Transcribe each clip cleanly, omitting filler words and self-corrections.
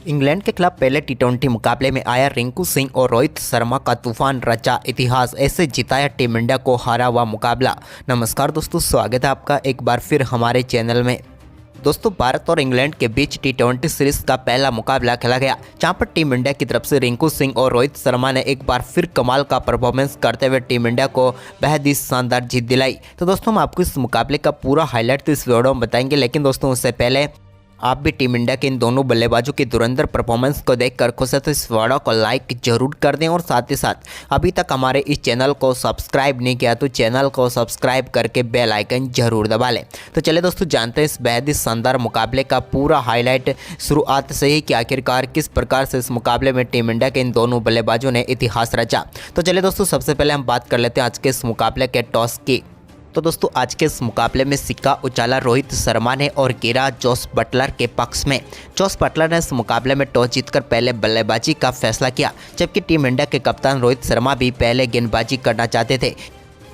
England के खिलाफ पहले टी20 मुकाबले में आया रिंकू सिंह और रोहित शर्मा का तूफान रचा इतिहास, ऐसे जिताया टीम इंडिया को हारा हुआ मुकाबला। नमस्कार दोस्तों, स्वागत है आपका एक बार फिर हमारे चैनल में। दोस्तों, भारत और इंग्लैंड के बीच टी20 सीरीज का पहला मुकाबला खेला गया, जहां पर टीम इंडिया की तरफ से रिंकू सिंह और रोहित शर्मा ने एक बार फिर कमाल का परफॉर्मेंस करते हुए टीम इंडिया को बेहद ही शानदार जीत दिलाई। तो दोस्तों, हम आपको इस मुकाबले का पूरा हाईलाइट तो इस वीडियो में बताएंगे, लेकिन दोस्तों उससे पहले आप भी टीम इंडिया के इन दोनों बल्लेबाजों की धुरंधर परफॉर्मेंस को देखकर खुश है तो इस वीडियो को लाइक जरूर कर दें और साथ ही साथ अभी तक हमारे इस चैनल को सब्सक्राइब नहीं किया तो चैनल को सब्सक्राइब करके बेल आइकन जरूर दबा लें। तो चलिए दोस्तों, जानते हैं इस बेहद ही शानदार मुकाबले का पूरा हाईलाइट शुरुआत से ही कि आखिरकार किस प्रकार से इस मुकाबले में टीम इंडिया के इन दोनों बल्लेबाजों ने इतिहास रचा। तो चलिए दोस्तों, सबसे पहले हम बात कर लेते हैं आज के इस मुकाबले के टॉस की। तो दोस्तों, आज के इस मुकाबले में सिक्का उछाला रोहित शर्मा ने और गिरा जोस बटलर के पक्ष में। जोस बटलर ने इस मुकाबले में टॉस जीतकर पहले बल्लेबाजी का फैसला किया, जबकि टीम इंडिया के कप्तान रोहित शर्मा भी पहले गेंदबाजी करना चाहते थे,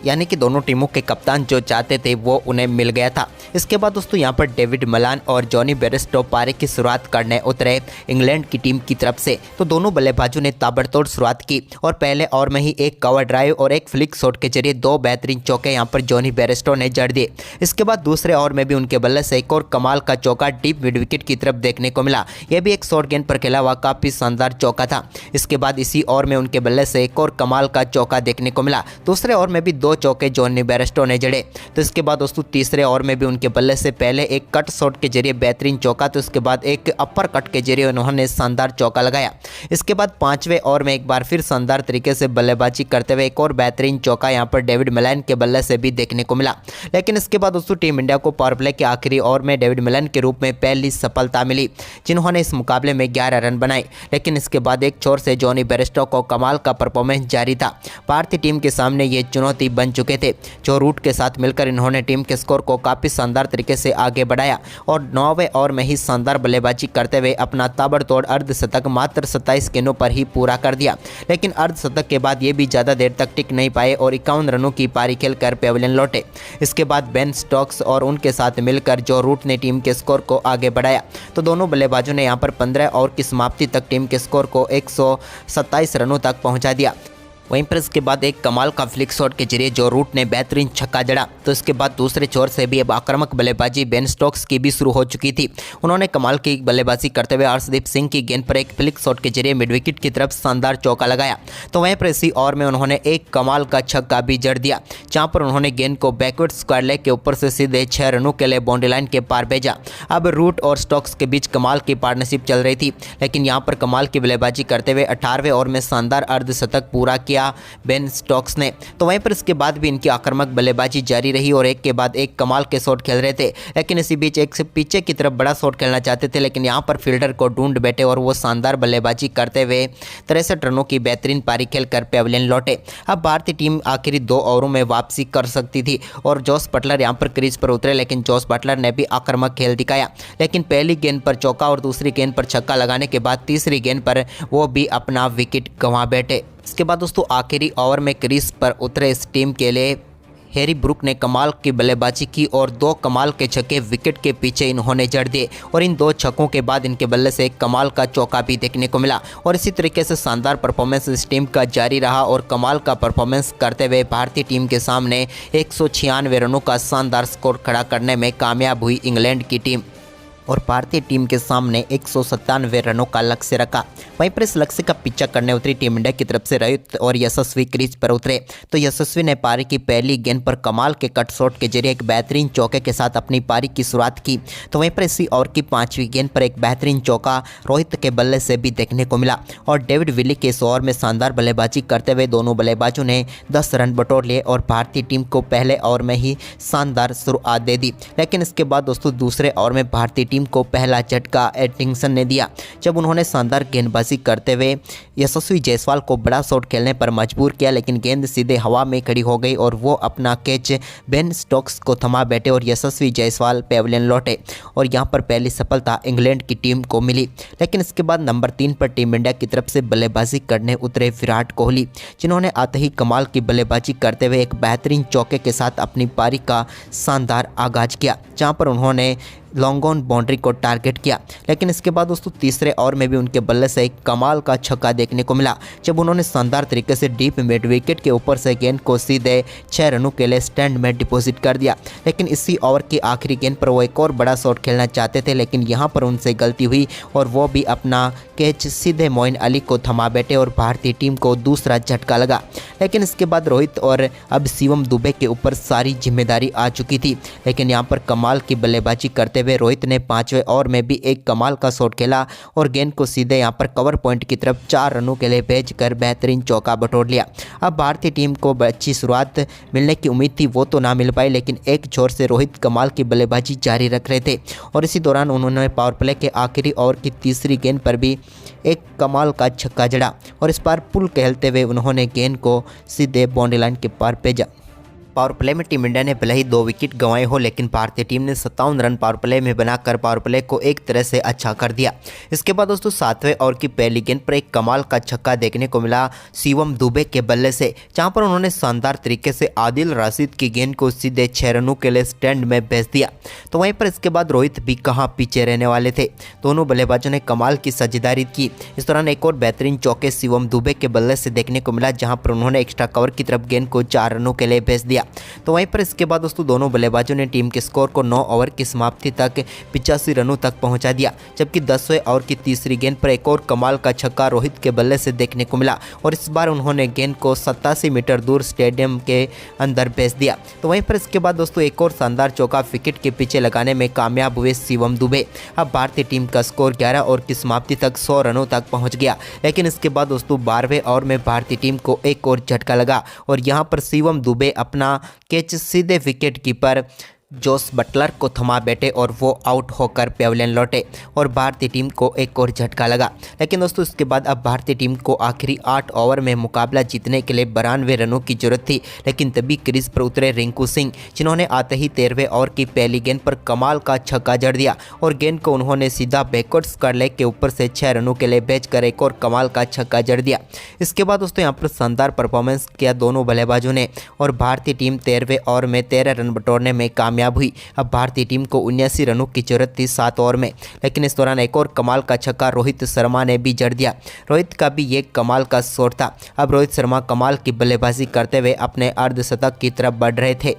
यानी कि दोनों टीमों के कप्तान जो चाहते थे वो उन्हें मिल गया था। इसके बाद दोस्तों यहाँ पर डेविड मलान और जॉनी बेयरस्टो पारी की शुरुआत करने उतरे इंग्लैंड की टीम की तरफ से। तो दोनों बल्लेबाजों ने ताबड़तोड़ शुरुआत की और पहले ओवर में ही एक कवर ड्राइव और एक फ्लिक शॉट के जरिए दो बेहतरीन चौके यहाँ पर जॉनी बेयरस्टो ने जड़ दिए। इसके बाद दूसरे ओवर में भी उनके बल्ले से एक और कमाल का चौका डीप मिड विकेट की तरफ देखने को मिला। यह भी एक शॉर्ट गेंद पर खेला हुआ काफ़ी शानदार चौका था। इसके बाद इसी ओवर में उनके बल्ले से एक और कमाल का चौका देखने को मिला। दूसरे ओवर में भी दो चौके जॉनी बेयरस्टो ने जड़े। तो इसके बाद दोस्तों तीसरे ओवर में भी उनके बल्ले से पहले एक कट शॉट के जरिए बेहतरीन चौका, तो इसके बाद एक अपर कट के जरिए उन्होंने शानदार चौका लगाया। इसके बाद पांचवें ओवर में एक बार फिर शानदार तरीके से बल्लेबाजी करते हुए एक और बेहतरीन चौका यहां पर डेविड मलान के बल्ले से भी देखने को मिला। लेकिन इसके बाद दोस्तों टीम इंडिया को पावर प्ले के आखिरी ओवर में डेविड मलान के रूप में पहली सफलता मिली, जिन्होंने इस मुकाबले में 11 रन बनाए। लेकिन इसके बाद एक छोर से जॉनी बेयरस्टो को कमाल का परफॉर्मेंस जारी था। भारतीय टीम के सामने ये चुनौती बन चुके थे। जो रूट के साथ मिलकर इन्होंने टीम के स्कोर को काफ़ी शानदार तरीके से आगे बढ़ाया और 9वें ओवर में ही शानदार बल्लेबाजी करते हुए अपना ताबड़तोड़ अर्धशतक मात्र 27 गेंदों पर ही पूरा कर दिया। लेकिन अर्धशतक के बाद ये भी ज़्यादा देर तक टिक नहीं पाए और 51 रनों की पारी खेलकर पेविलियन लौटे। इसके बाद बेन स्टोक्स और उनके साथ मिलकर जो रूट ने टीम के स्कोर को आगे बढ़ाया। तो दोनों बल्लेबाजों ने यहाँ पर 15 ओवर की समाप्ति तक टीम के स्कोर को 127 रनों तक पहुँचा दिया। वहीं पर इसके बाद एक कमाल का फ्लिक शॉट के जरिए जो रूट ने बेहतरीन छक्का जड़ा। तो इसके बाद दूसरे छोर से भी अब आक्रामक बल्लेबाजी बेन स्टोक्स की भी शुरू हो चुकी थी। उन्होंने कमाल की बल्लेबाजी करते हुए हर्षदीप सिंह की गेंद पर एक फ्लिक शॉट के जरिए मिड विकेट की तरफ शानदार चौका लगाया। तो वहीं पर इसी ओवर में उन्होंने एक कमाल का छक्का भी जड़ दिया, जहां पर उन्होंने गेंद को बैकवर्ड स्क्वायर लेग के ऊपर से सीधे 6 रनों के लिए बाउंड्री लाइन के पार भेजा। अब रूट और स्टोक्स के बीच कमाल की पार्टनरशिप चल रही थी, लेकिन यहाँ पर कमाल की बल्लेबाजी करते हुए 18वें ओवर में शानदार अर्धशतक पूरा किया बेन स्टोक्स ने। तो वहीं पर इसके बाद भी इनकी आक्रामक बल्लेबाजी जारी रही और एक के बाद एक कमाल के शॉट खेल रहे थे। लेकिन इसी बीच एक से पीछे की तरफ बड़ा शॉट खेलना चाहते थे, लेकिन यहां पर फील्डर को ढूंढ बैठे और वो शानदार बल्लेबाजी करते हुए 63 रनों की बेहतरीन पारी खेलकर पेविलियन लौटे। अब भारतीय टीम आखिरी 2 ओवरों में वापसी कर सकती थी और जोस बटलर यहां पर क्रीज पर उतरे, लेकिन जोस बटलर ने भी आक्रामक खेल दिखाया। लेकिन पहली गेंद पर चौका और दूसरी गेंद पर छक्का लगाने के बाद तीसरी गेंद पर वो भी अपना विकेट गंवा बैठे। इसके बाद दोस्तों आखिरी ओवर में क्रीज पर उतरे इस टीम के लिए हैरी ब्रूक ने कमाल की बल्लेबाजी की और 2 कमाल के छक्के विकेट के पीछे इन्होंने जड़ दिए और इन 2 छक्कों के बाद इनके बल्ले से एक कमाल का चौका भी देखने को मिला। और इसी तरीके से शानदार परफॉर्मेंस इस टीम का जारी रहा और कमाल का परफॉर्मेंस करते हुए भारतीय टीम के सामने 196 रनों का शानदार स्कोर खड़ा करने में कामयाब हुई इंग्लैंड की टीम और भारतीय टीम के सामने 197 रनों का लक्ष्य रखा। वहीं पर इस लक्ष्य का पीछा करने उतरी टीम इंडिया की तरफ से रोहित और यशस्वी क्रीज पर उतरे। तो यशस्वी ने पारी की पहली गेंद पर कमाल के कट शॉट के जरिए एक बेहतरीन चौके के साथ अपनी पारी की शुरुआत की। तो वहीं पर इसी ओवर की 5वीं गेंद पर एक बेहतरीन चौका रोहित के बल्ले से भी देखने को मिला और डेविड विली के इस ओवर में शानदार बल्लेबाजी करते हुए दोनों बल्लेबाजों ने 10 रन बटोर लिए और भारतीय टीम को पहले ओवर में ही शानदार शुरुआत दे दी। लेकिन इसके बाद दोस्तों दूसरे ओवर में भारतीय टीम को पहला झटका एडिंगसन ने दिया, जब उन्होंने शानदार गेंदबाजी करते हुए यशस्वी जायसवाल को बड़ा शॉट खेलने पर मजबूर किया। लेकिन गेंद सीधे हवा में खड़ी हो गई और वो अपना कैच बेन स्टोक्स को थमा बैठे और यशस्वी जायसवाल पेविलियन लौटे और यहां पर पहली सफलता इंग्लैंड की टीम को मिली। लेकिन इसके बाद नंबर 3 पर टीम इंडिया की तरफ से बल्लेबाजी करने उतरे विराट कोहली, जिन्होंने आते ही कमाल की बल्लेबाजी करते हुए एक बेहतरीन चौके के साथ अपनी पारी का शानदार आगाज किया, जहां पर उन्होंने लॉन्ग ऑन बाउंड्री को टारगेट किया। लेकिन इसके बाद दोस्तों तीसरे ओवर में भी उनके बल्ले से एक कमाल का छक्का देखने को मिला, जब उन्होंने शानदार तरीके से डीप मिड विकेट के ऊपर से गेंद को सीधे 6 रनों के लिए स्टैंड में डिपॉजिट कर दिया। लेकिन इसी ओवर की आखिरी गेंद पर वो एक और बड़ा शॉट खेलना चाहते थे, लेकिन यहाँ पर उनसे गलती हुई और वो भी अपना कैच सीधे मोइन अली को थमा बैठे और भारतीय टीम को दूसरा झटका लगा। लेकिन इसके बाद रोहित और अब शिवम दुबे के ऊपर सारी जिम्मेदारी आ चुकी थी। लेकिन यहाँ पर कमाल की बल्लेबाजी करते हुए रोहित ने 5वें ओवर में भी एक कमाल का शॉट खेला और गेंद को सीधे यहाँ पर कवर पॉइंट की तरफ 4 रनों के लिए भेजकर बेहतरीन चौका बटोर लिया। अब भारतीय टीम को अच्छी शुरुआत मिलने की उम्मीद थी, वो तो ना मिल पाई, लेकिन एक छोर से रोहित कमाल की बल्लेबाजी जारी रख रहे थे और इसी दौरान उन्होंने पावर प्ले के आखिरी ओवर की तीसरी गेंद पर भी एक कमाल का छक्का जड़ा और इस बार पुल कहलते हुए उन्होंने गेंद को सीधे बाउंड्री लाइन के पार भेजा। पावर प्ले में टीम इंडिया ने भले ही 2 विकेट गंवाए हो, लेकिन भारतीय टीम ने 57 रन पावर प्ले में बनाकर पावर प्ले को एक तरह से अच्छा कर दिया। इसके बाद दोस्तों 7वें ओवर की पहली गेंद पर एक कमाल का छक्का देखने को मिला शिवम दुबे के बल्ले से, जहां पर उन्होंने शानदार तरीके से आदिल राशिद की गेंद को सीधे 6 रनों के लिए स्टैंड में भेज दिया। तो वहीं पर इसके बाद रोहित भी कहाँ पीछे रहने वाले थे, दोनों बल्लेबाजों ने कमाल की साझेदारी की। इस दौरान एक और बेहतरीन चौके शिवम दुबे के बल्ले से देखने को मिला, जहाँ पर उन्होंने एक्स्ट्रा कवर की तरफ गेंद को 4 रनों के लिए भेज दिया। तो वहीं पर इसके बाद दोस्तों दोनों बल्लेबाजों ने टीम के स्कोर को 9 ओवर की समाप्ति तक 85 रनों तक पहुंचा दिया, जबकि 10वें ओवर की तीसरी गेंद पर एक और कमाल का छक्का रोहित के बल्ले से देखने को मिला और इस बार उन्होंने गेंद को 87 मीटर दूर स्टेडियम के अंदर भेज दिया। तो वहीं पर इसके बाद दोस्तों एक और शानदार चौका विकेट के पीछे लगाने में कामयाब हुए शिवम दुबे। अब भारतीय टीम का स्कोर 11 ओवर की समाप्ति तक 100 रनों तक पहुँच गया। लेकिन इसके बाद दोस्तों 12वें ओवर में भारतीय टीम को एक और झटका लगा और यहाँ पर शिवम दुबे अपना कैच सीधे विकेट कीपर जोस बटलर को थमा बैठे और वो आउट होकर पेविलियन लौटे और भारतीय टीम को एक और झटका लगा। लेकिन दोस्तों इसके बाद अब भारतीय टीम को आखिरी 8 ओवर में मुकाबला जीतने के लिए 92 रनों की जरूरत थी। लेकिन तभी क्रीज पर उतरे रिंकू सिंह, जिन्होंने आते ही 13वें ओवर की पहली गेंद पर कमाल का छक्का जड़ दिया और गेंद को उन्होंने सीधा बैकवर्ड्स कर लेग के ऊपर से 6 रनों के लिए भेजकर एक और कमाल का छक्का जड़ दिया। इसके बाद दोस्तों यहाँ पर शानदार परफॉर्मेंस किया दोनों बल्लेबाजों ने और भारतीय टीम 13वें ओवर में 13 रन बटोरने में कामयाब हुई। अब भारतीय टीम को 79 रनों की जरूरत थी 7 ओवर में। लेकिन इस दौरान एक और कमाल का छक्का रोहित शर्मा ने भी जड़ दिया। रोहित का भी ये कमाल का शॉट था। अब रोहित शर्मा कमाल की बल्लेबाजी करते हुए अपने अर्धशतक की तरफ बढ़ रहे थे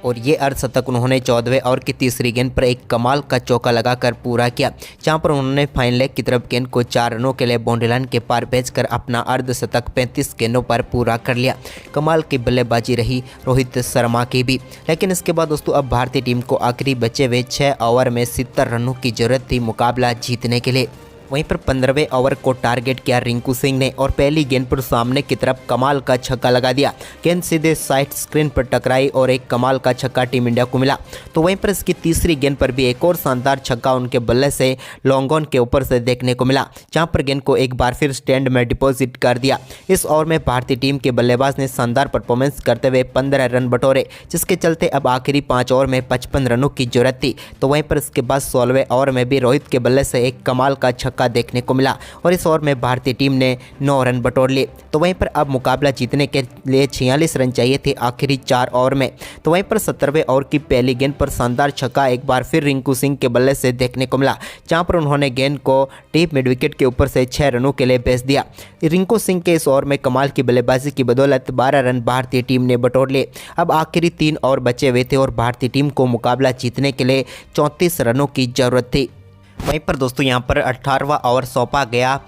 और ये अर्धशतक उन्होंने 14वें ओवर की तीसरी गेंद पर एक कमाल का चौका लगाकर पूरा किया, जहां पर उन्होंने फाइन लेग की तरफ गेंद को 4 रनों के लिए बाउंड्री लाइन के पार भेजकर अपना अर्धशतक 35 गेंदों पर पूरा कर लिया। कमाल की बल्लेबाजी रही रोहित शर्मा की भी। लेकिन इसके बाद दोस्तों अब भारतीय टीम को आखिरी बचे हुए 6 ओवर में 70 रनों की जरूरत थी मुकाबला जीतने के लिए। वहीं पर 15वें ओवर को टारगेट किया रिंकू सिंह ने और पहली गेंद पर सामने की तरफ कमाल का छक्का लगा दिया। गेंद सीधे साइड स्क्रीन पर टकराई और एक कमाल का छक्का टीम इंडिया को मिला। तो वहीं पर इसकी तीसरी गेंद पर भी एक और शानदार छक्का उनके बल्ले से लॉन्ग ऑन के ऊपर से देखने को मिला, जहां पर गेंद को एक बार फिर स्टैंड में डिपॉजिट कर दिया। इस ओवर में भारतीय टीम के बल्लेबाज ने शानदार परफॉर्मेंस करते हुए 15 रन बटोरे, जिसके चलते अब आखिरी 5 ओवर में 55 रनों की जरूरत थी। तो वहीं पर इसके बाद 16वें ओवर में भी रोहित के बल्ले से एक कमाल का छक्का देखने को मिला और इस ओवर में भारतीय टीम ने 9 रन बटोर लिए। तो वहीं पर अब मुकाबला जीतने के लिए 46 रन चाहिए थे आखिरी 4 ओवर में। तो वहीं पर 17वें ओवर की पहली गेंद पर शानदार छक्का एक बार फिर रिंकू सिंह के बल्ले से देखने को मिला, जहां पर उन्होंने गेंद को डीप मिड विकेट के ऊपर से 6 रनों के लिए भेज दिया। रिंकू सिंह के इस ओवर में कमाल की बल्लेबाजी की बदौलत 12 रन भारतीय टीम ने बटोर लिए। अब आखिरी 3 ओवर बचे हुए थे और भारतीय टीम को मुकाबला जीतने के लिए 34 रनों की जरूरत थी। वहीं पर दोस्तों यहाँ पर 18वां ओवर सौंपा गया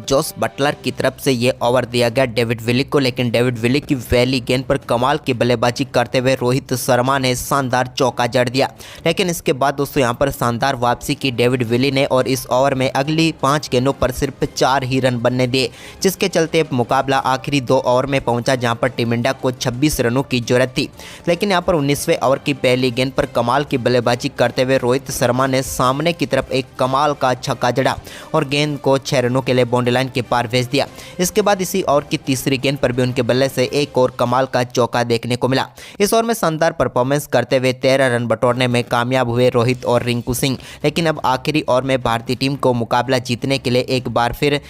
जोस बटलर की तरफ से ये ओवर दिया गया डेविड विली को। लेकिन डेविड विली की पहली गेंद पर कमाल की बल्लेबाजी करते हुए रोहित शर्मा ने शानदार चौका जड़ दिया। लेकिन इसके बाद दोस्तों यहाँ पर शानदार वापसी की डेविड विली ने और इस ओवर में अगली 5 गेंदों पर सिर्फ 4 ही रन बनने दिए, जिसके चलते मुकाबला आखिरी 2 ओवर में पहुंचा, जहां पर टीम इंडिया को 26 रनों की जरूरत थी। लेकिन यहाँ पर 19वें ओवर की पहली गेंद पर कमाल की बल्लेबाजी करते हुए रोहित शर्मा ने सामने की तरफ एक कमाल का छक्का जड़ा और गेंद को 6 रनों के लिए बाउंड्री लाइन के पार भेज दिया। इसके बाद इसी ओवर की तीसरी गेंद पर भी उनके बल्ले से एक और कमाल का चौका देखने को मिला। इस ओवर में शानदार परफॉर्मेंस करते हुए 13 रन बटोरने में कामयाब हुए रोहित और रिंकू सिंह। लेकिन अब आखिरी ओवर में भारतीय टीम को मुकाबला जीतने के लिए एक बार फिर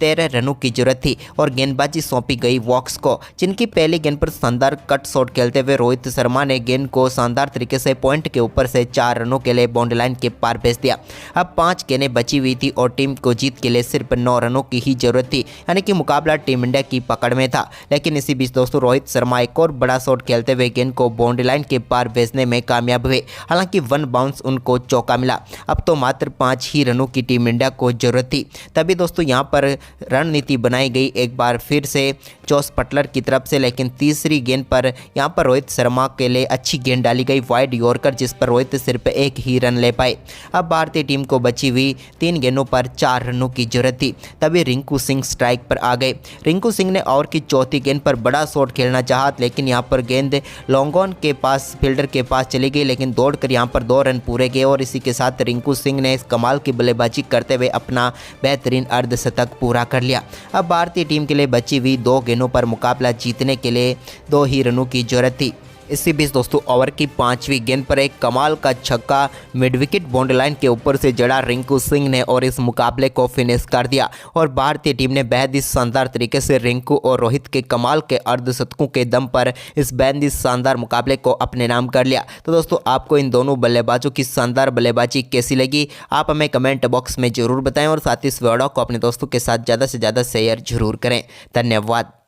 13 रनों की जरूरत थी और गेंदबाजी सौंपी गई वॉक्स को, जिनकी पहली गेंद पर शानदार कट शॉट खेलते हुए रोहित शर्मा ने गेंद को शानदार तरीके से पॉइंट के ऊपर से 4 रनों के लिए बाउंड्री लाइन के पार भेज दिया। अब 5 गेंदें बची हुई थी और टीम को जीत के लिए सिर्फ 9 रनों की ही जरूरत थी, यानी कि मुकाबला टीम इंडिया की पकड़ में था। लेकिन इसी बीच दोस्तों रोहित शर्मा एक और बड़ा शॉट खेलते हुए गेंद को बाउंड्री लाइन के पार भेजने में कामयाब हुए। हालांकि 1 बाउंस उनको चौका मिला। अब तो मात्र 5 ही रनों की टीम इंडिया को जरूरत थी। तभी दोस्तों यहां पर रणनीति बनाई गई एक बार फिर से जोस बटलर की तरफ से, लेकिन तीसरी गेंद पर यहां पर रोहित शर्मा के लिए अच्छी गेंद डाली गई वाइड यॉर्कर, जिस पर रोहित सिर्फ 1 ही रन ले पाए। अब भारतीय टीम को बची हुई 3 गेंदों पर 4 रनों की जरूरत थी। तभी रिंकू सिंह स्ट्राइक पर आ गए। रिंकू सिंह ने ओवर की चौथी गेंद पर बड़ा शॉट खेलना चाहा, लेकिन यहां पर गेंद लॉन्ग ऑन के पास फील्डर के पास चली गई, लेकिन दौड़कर यहां पर 2 रन पूरे किए और इसी के साथ रिंकू सिंह ने इस कमाल की बल्लेबाजी करते हुए अपना बेहतरीन अर्धशतक पूरा कर लिया। अब भारतीय टीम के लिए बची हुई 2 गेंदों पर मुकाबला जीतने के लिए 2 ही रनों की जरूरत थी। इसी बीच दोस्तों ओवर की 5वीं गेंद पर एक कमाल का छक्का मिड विकेट बाउंड्री लाइन के ऊपर से जड़ा रिंकू सिंह ने और इस मुकाबले को फिनिश कर दिया और भारतीय टीम ने बेहद ही शानदार तरीके से रिंकू और रोहित के कमाल के अर्धशतकों के दम पर इस बेहद ही शानदार मुकाबले को अपने नाम कर लिया। तो दोस्तों आपको इन दोनों बल्लेबाजों की शानदार बल्लेबाजी कैसी लगी, आप हमें कमेंट बॉक्स में जरूर बताएं और साथ ही इस वीडियो को अपने दोस्तों के साथ ज़्यादा से ज़्यादा शेयर जरूर करें। धन्यवाद।